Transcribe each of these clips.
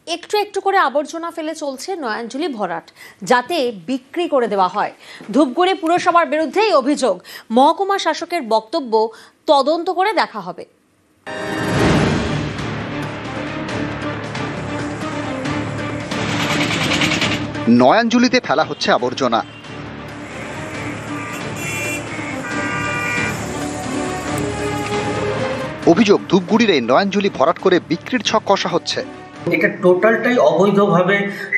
একটু একটু করে আবর্জনা ফেলে চলছে নয়নজুলি ভরাট, যাতে বিক্রি করে দেওয়া হয়। ধূপগুড়ি পুরসভার বিরুদ্ধে এই অভিযোগ। মহকুমা শাসকের বক্তব্য, তদন্ত করে দেখা হবে। নয়নজুলিতে ফেলা হচ্ছে আবর্জনা। অভিযোগ, ধূপগুড়ির এই নয়নজুলি ভরাট করে বিক্রির ছক কষা হচ্ছে। এটা টোটালটাই অবৈধভাবে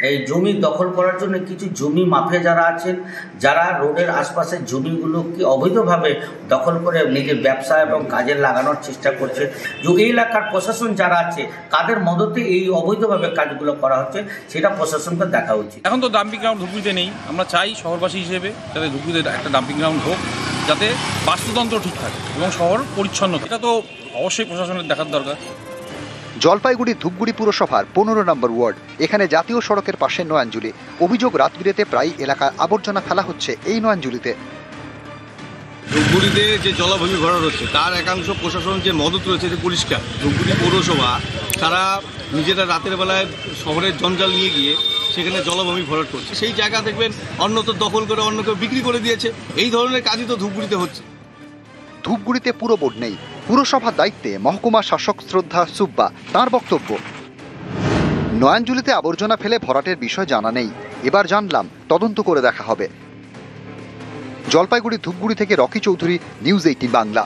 এই জমি দখল করার জন্য কিছু জমি মাফিয়া যারা আছেন, যারা রোডের আশপাশের জমিগুলোকে অবৈধভাবে দখল করে নিজের ব্যবসা এবং কাজে লাগানোর চেষ্টা করছে। যে এই এলাকার প্রশাসন যারা আছে, কাদের মদতে এই অবৈধভাবে কাজগুলো করা হচ্ছে, সেটা প্রশাসনকে দেখা উচিত। এখন তো ডাম্পিং গ্রাউন্ড ধূপগুড়িতে নেই। আমরা চাই শহরবাসী হিসেবে যাতে ধূপগুড়িতে একটা ডাম্পিং গ্রাউন্ড হোক, যাতে বাস্তুতন্ত্র ঠিক থাকে এবং শহর পরিচ্ছন্ন। এটা তো অবশ্যই প্রশাসনের দেখার দরকার। জলপাইগুড়ি ধূপগুড়ি পুরসভার 15 নম্বর ওয়ার্ড, এখানে জাতীয় সড়কের পাশে নয়নজুলি। অভিযোগ, রাতবিরেতে প্রায় এলাকায় আবর্জনা ফেলা হচ্ছে এই নয়নজুলিতে। ধূপগুড়িতে যে জলাভূমি ভরাট হচ্ছে তার একাংশ প্রশাসন যে মদত রয়েছে যে পরিষ্কার। ধূপগুড়ি পৌরসভা তারা নিজেরা রাতের বেলায় শহরের জঞ্জাল নিয়ে গিয়ে সেখানে জলাভূমি ভরাট করছে। সেই জায়গা দেখবেন অন্যত্র দখল করে অন্য কেউ বিক্রি করে দিয়েছে। এই ধরনের কাজই তো ধূপগুড়িতে হচ্ছে। ধূপগুড়িতে পুরো বোর্ড নেই, পুরসভার দায়িত্বে মহকুমা শাসক শ্রদ্ধা সুব্বা। তার বক্তব্য, নয়নজুলিতে আবর্জনা ফেলে ভরাটের বিষয় জানা নেই, এবার জানলাম, তদন্ত করে দেখা হবে। জলপাইগুড়ি ধূপগুড়ি থেকে রকি চৌধুরী, নিউজ 18 বাংলা।